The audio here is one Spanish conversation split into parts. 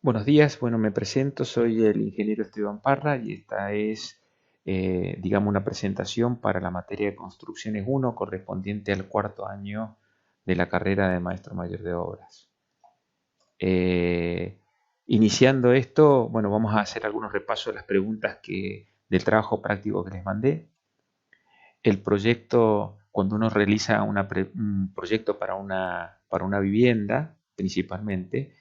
Buenos días, bueno, me presento, soy el ingeniero Esteban Parra y esta es, digamos, una presentación para la materia de Construcciones 1 correspondiente al cuarto año de la carrera de Maestro Mayor de Obras. Eh, Iniciando esto, bueno, vamos a hacer algunos repasos de las preguntas del trabajo práctico que les mandé. El proyecto, cuando uno realiza un proyecto para una vivienda, principalmente,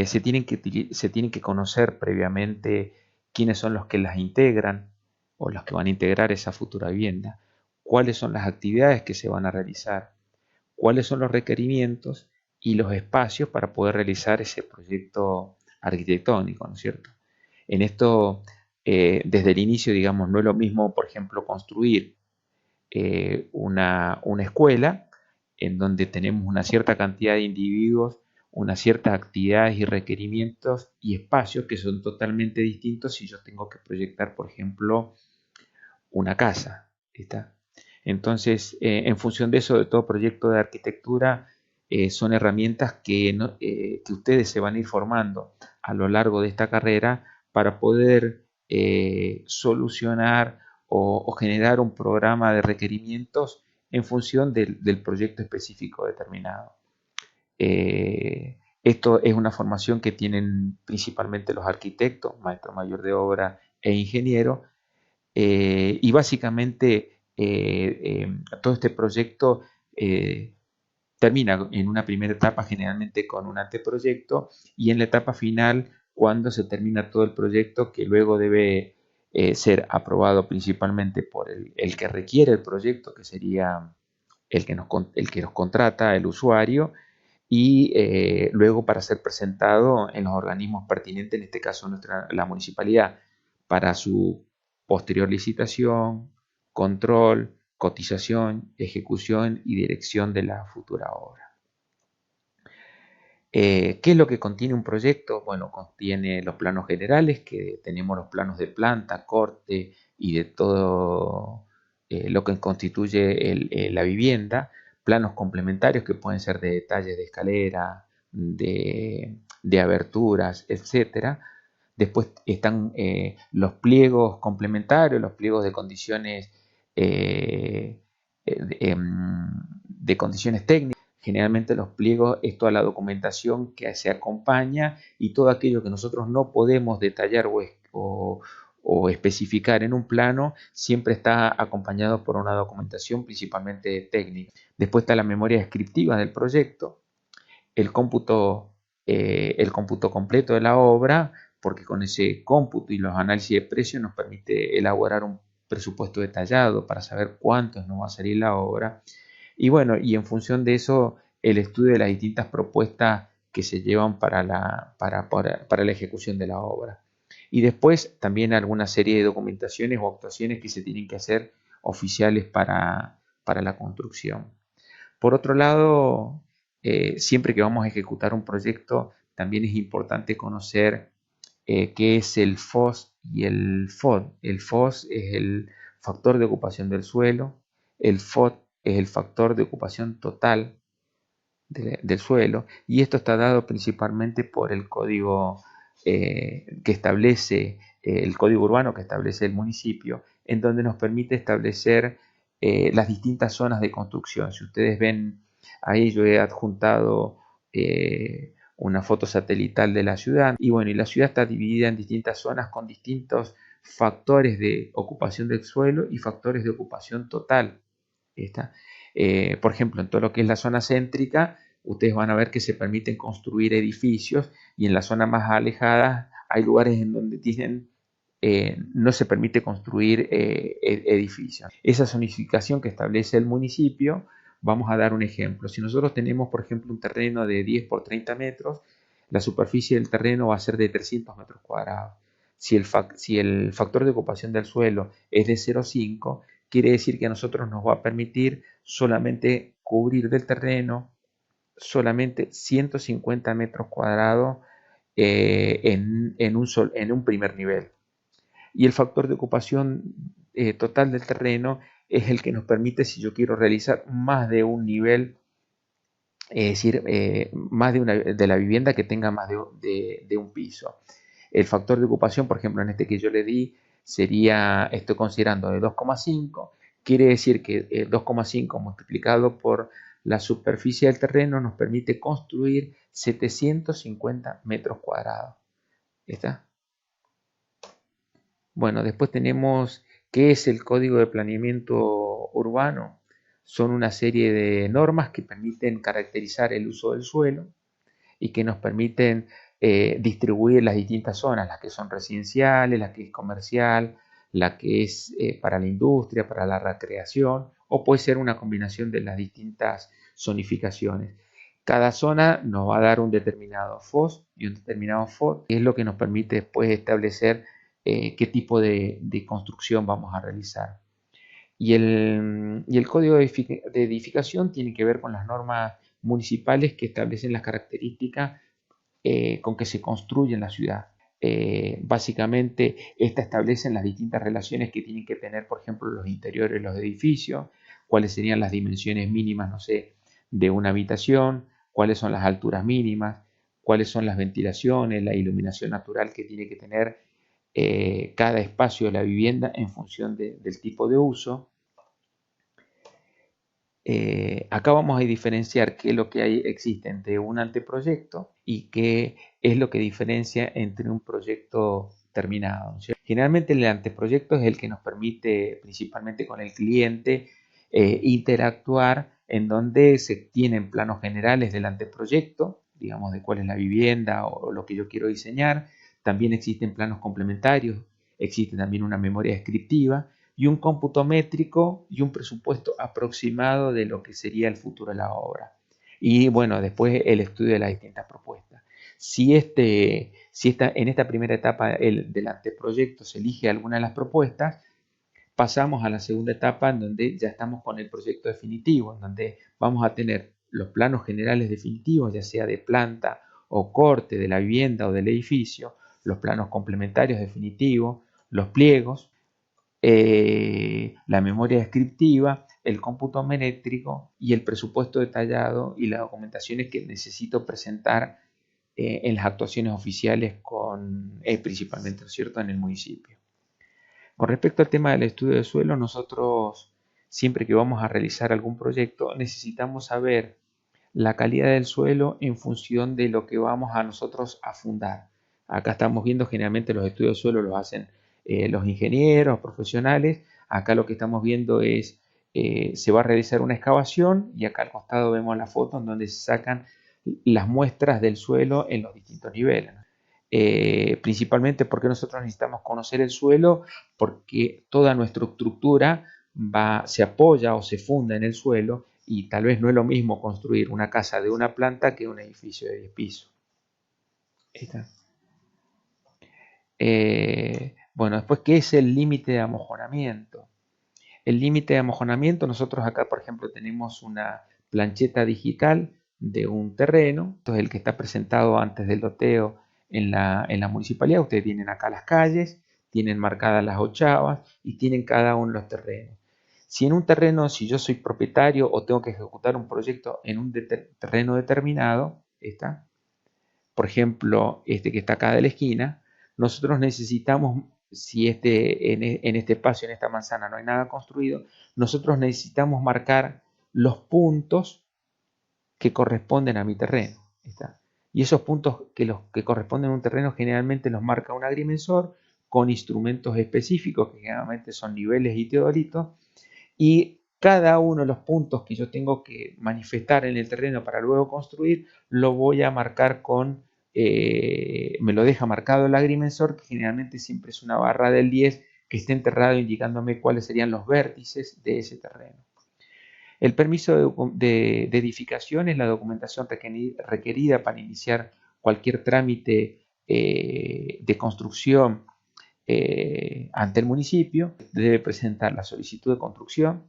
se tienen que conocer previamente quiénes son los que las integran o los que van a integrar esa futura vivienda, cuáles son las actividades que se van a realizar, cuáles son los requerimientos y los espacios para poder realizar ese proyecto arquitectónico, ¿no es cierto? En esto, desde el inicio, digamos, no es lo mismo, por ejemplo, construir una escuela en donde tenemos una cierta cantidad de individuos, unas ciertas actividades y requerimientos y espacios que son totalmente distintos si yo tengo que proyectar, por ejemplo, una casa. ¿Está? Entonces, en función de eso, de todo proyecto de arquitectura, son herramientas que ustedes se van a ir formando a lo largo de esta carrera para poder solucionar o generar un programa de requerimientos en función del proyecto específico determinado. Esto es una formación que tienen principalmente los arquitectos, maestro mayor de obra e ingeniero, y básicamente todo este proyecto eh, termina en una primera etapa generalmente con un anteproyecto y en la etapa final cuando se termina todo el proyecto que luego debe ser aprobado principalmente por el que requiere el proyecto, que sería el que nos contrata, el usuario, y luego para ser presentado en los organismos pertinentes, en este caso la municipalidad, para su posterior licitación, control, cotización, ejecución y dirección de la futura obra. ¿Qué es lo que contiene un proyecto? Bueno, contiene los planos generales, que tenemos los planos de planta, corte y de todo lo que constituye la vivienda, planos complementarios que pueden ser de detalles de escalera, de aberturas, etcétera. Después están los pliegos complementarios, los pliegos de condiciones, eh, de condiciones técnicas. Generalmente los pliegos es toda la documentación que se acompaña y todo aquello que nosotros no podemos detallar o especificar en un plano, siempre está acompañado por una documentación principalmente técnica. Después está la memoria descriptiva del proyecto, el cómputo, el cómputo completo de la obra, porque con ese cómputo y los análisis de precios nos permite elaborar un presupuesto detallado para saber cuánto nos va a salir la obra. Y bueno, y en función de eso, el estudio de las distintas propuestas que se llevan para la ejecución de la obra. Y después también alguna serie de documentaciones o actuaciones que se tienen que hacer oficiales para la construcción. Por otro lado, siempre que vamos a ejecutar un proyecto, también es importante conocer qué es el FOS y el FOD. El FOS es el factor de ocupación del suelo, el FOD es el factor de ocupación total del suelo, y esto está dado principalmente por el código que establece, el código urbano que establece el municipio, en donde nos permite establecer las distintas zonas de construcción. Si ustedes ven ahí, yo he adjuntado una foto satelital de la ciudad, y bueno, y la ciudad está dividida en distintas zonas con distintos factores de ocupación del suelo y factores de ocupación total. ¿Está? Por ejemplo, en todo lo que es la zona céntrica, ustedes van a ver que se permiten construir edificios y en la zona más alejada hay lugares en donde no se permite construir edificios. Esa zonificación que establece el municipio, vamos a dar un ejemplo. Si nosotros tenemos, por ejemplo, un terreno de 10 por 30 metros, la superficie del terreno va a ser de 300 metros cuadrados. Si el factor de ocupación del suelo es de 0,5, quiere decir que a nosotros nos va a permitir solamente cubrir del terreno solamente 150 metros cuadrados en un primer nivel. Y el factor de ocupación total del terreno es el que nos permite, si yo quiero realizar más de un nivel es decir, más de la vivienda que tenga más de un piso. El factor de ocupación, por ejemplo, en este que yo le di, sería, estoy considerando de 2,5, quiere decir que 2,5 multiplicado por la superficie del terreno nos permite construir 750 metros cuadrados. ¿Está? Bueno, después tenemos qué es el Código de Planeamiento Urbano. Son una serie de normas que permiten caracterizar el uso del suelo y que nos permiten distribuir las distintas zonas, las que son residenciales, la que es comercial, la que es para la industria, para la recreación, o puede ser una combinación de las distintas zonificaciones. Cada zona nos va a dar un determinado FOS y un determinado FOT, que es lo que nos permite después establecer qué tipo de construcción vamos a realizar. Y el código de edificación tiene que ver con las normas municipales que establecen las características con que se construye en la ciudad. Básicamente, estas establecen las distintas relaciones que tienen que tener, por ejemplo, los interiores de los edificios, cuáles serían las dimensiones mínimas, no sé, de una habitación, cuáles son las alturas mínimas, cuáles son las ventilaciones, la iluminación natural que tiene que tener cada espacio de la vivienda en función del tipo de uso. Acá vamos a diferenciar qué es lo que existe entre un anteproyecto y qué es lo que diferencia entre un proyecto terminado. ¿Sí? Generalmente el anteproyecto es el que nos permite, principalmente con el cliente, interactuar en donde se tienen planos generales del anteproyecto, digamos de cuál es la vivienda o lo que yo quiero diseñar. También existen planos complementarios, existe también una memoria descriptiva y un cómputo métrico y un presupuesto aproximado de lo que sería el futuro de la obra. Y bueno, después el estudio de las distintas propuestas. En esta primera etapa del anteproyecto se elige alguna de las propuestas, pasamos a la segunda etapa en donde ya estamos con el proyecto definitivo, en donde vamos a tener los planos generales definitivos, ya sea de planta o corte de la vivienda o del edificio, los planos complementarios definitivos, los pliegos, la memoria descriptiva, el cómputo métrico y el presupuesto detallado y las documentaciones que necesito presentar en las actuaciones oficiales principalmente, ¿no es cierto?, en el municipio. Con respecto al tema del estudio de suelo, nosotros siempre que vamos a realizar algún proyecto necesitamos saber la calidad del suelo en función de lo que vamos a nosotros a fundar. Acá estamos viendo generalmente los estudios de suelo los hacen los ingenieros profesionales. Acá lo que estamos viendo es se va a realizar una excavación y acá al costado vemos la foto en donde se sacan las muestras del suelo en los distintos niveles. Principalmente porque nosotros necesitamos conocer el suelo, porque toda nuestra estructura se apoya o se funda en el suelo y tal vez no es lo mismo construir una casa de una planta que un edificio de 10 pisos. Bueno, después, ¿qué es el límite de amojonamiento? El límite de amojonamiento, nosotros acá, por ejemplo, tenemos una plancheta digital de un terreno, entonces el que está presentado antes del loteo en la municipalidad. Ustedes tienen acá las calles, tienen marcadas las ochavas y tienen cada uno de los terrenos. Si en un terreno, si yo soy propietario o tengo que ejecutar un proyecto en un terreno determinado, por ejemplo, este que está acá de la esquina, nosotros necesitamos, si en este espacio, en esta manzana no hay nada construido, nosotros necesitamos marcar los puntos que corresponden a mi terreno. Y esos puntos los que corresponden a un terreno generalmente los marca un agrimensor con instrumentos específicos que generalmente son niveles y teodolitos, y cada uno de los puntos que yo tengo que manifestar en el terreno para luego construir lo voy a marcar me lo deja marcado el agrimensor, que generalmente siempre es una barra del 10 que esté enterrado indicándome cuáles serían los vértices de ese terreno. El permiso de edificación es la documentación requerida para iniciar cualquier trámite de construcción ante el municipio. Debe presentar la solicitud de construcción,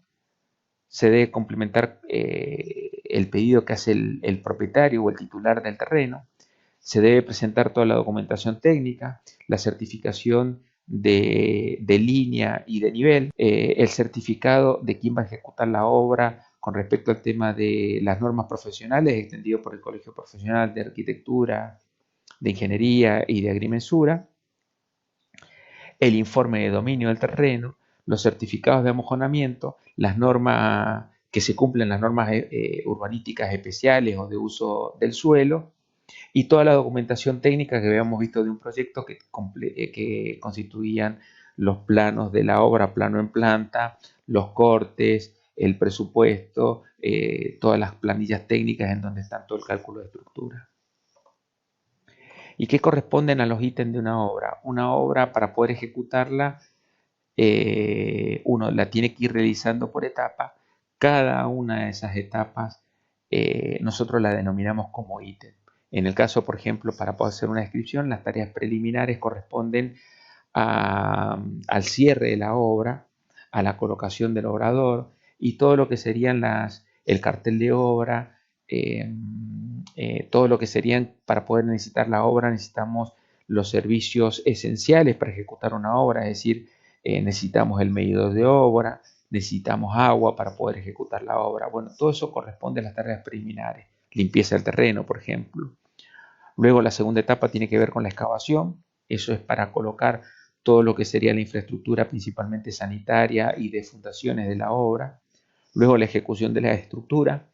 se debe complementar el pedido que hace el propietario o el titular del terreno, se debe presentar toda la documentación técnica, la certificación de línea y de nivel, el certificado de quién va a ejecutar la obra con respecto al tema de las normas profesionales, extendido por el Colegio Profesional de Arquitectura, de Ingeniería y de Agrimensura, el informe de dominio del terreno, los certificados de amojonamiento, las normas que se cumplen, las normas urbanísticas especiales o de uso del suelo, y toda la documentación técnica que habíamos visto de un proyecto que constituían los planos de la obra, plano en planta, los cortes, el presupuesto, todas las planillas técnicas en donde está todo el cálculo de estructura. ¿Y qué corresponden a los ítems de una obra? Una obra, para poder ejecutarla, uno la tiene que ir realizando por etapa. Cada una de esas etapas nosotros la denominamos como ítem. En el caso, por ejemplo, para poder hacer una descripción, las tareas preliminares corresponden al cierre de la obra, a la colocación del obrador y todo lo que serían el cartel de obra, todo lo que serían, para poder necesitar la obra, necesitamos los servicios esenciales para ejecutar una obra, es decir, necesitamos el medidor de obra, necesitamos agua para poder ejecutar la obra. Bueno, todo eso corresponde a las tareas preliminares, limpieza del terreno, por ejemplo. Luego la segunda etapa tiene que ver con la excavación, eso es para colocar todo lo que sería la infraestructura, principalmente sanitaria y de fundaciones de la obra. Luego la ejecución de la estructura,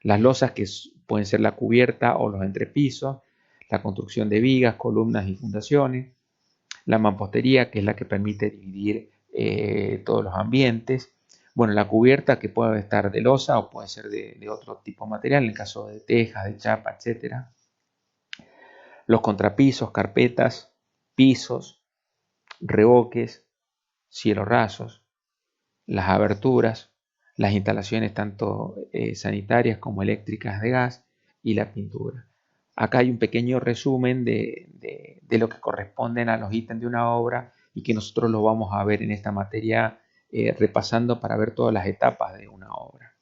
las losas que pueden ser la cubierta o los entrepisos, la construcción de vigas, columnas y fundaciones, la mampostería, que es la que permite dividir todos los ambientes, bueno, la cubierta, que puede estar de losa o puede ser de otro tipo de material, en el caso de tejas, de chapa, etc. Los contrapisos, carpetas, pisos, revoques, cielos rasos, las aberturas, las instalaciones tanto sanitarias como eléctricas de gas y la pintura. Acá hay un pequeño resumen de lo que corresponden a los ítems de una obra y que nosotros lo vamos a ver en esta materia repasando para ver todas las etapas de una obra.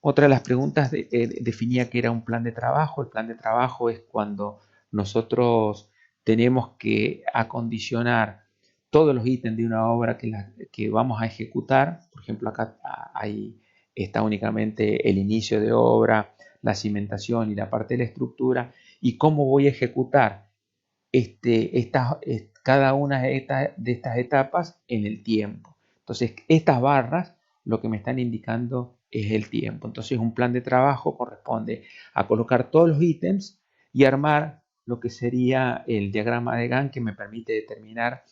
Otra de las preguntas definía que era un plan de trabajo. El plan de trabajo es cuando nosotros tenemos que acondicionar todos los ítems de una obra que vamos a ejecutar. Por ejemplo, acá ahí está únicamente el inicio de obra, la cimentación y la parte de la estructura, y cómo voy a ejecutar cada una de estas etapas en el tiempo. Entonces, estas barras lo que me están indicando es el tiempo. Entonces, un plan de trabajo corresponde a colocar todos los ítems y armar lo que sería el diagrama de Gantt, que me permite determinar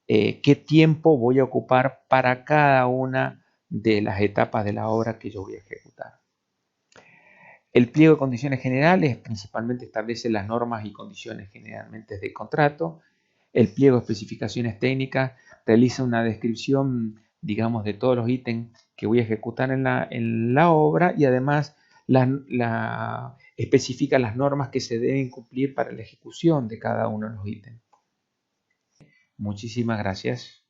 qué tiempo voy a ocupar para cada una de las etapas de la obra que yo voy a ejecutar. El pliego de condiciones generales principalmente establece las normas y condiciones generalmente de contrato. El pliego de especificaciones técnicas realiza una descripción, digamos, de todos los ítems que voy a ejecutar en la obra, y además especifica las normas que se deben cumplir para la ejecución de cada uno de los ítems. Muchísimas gracias.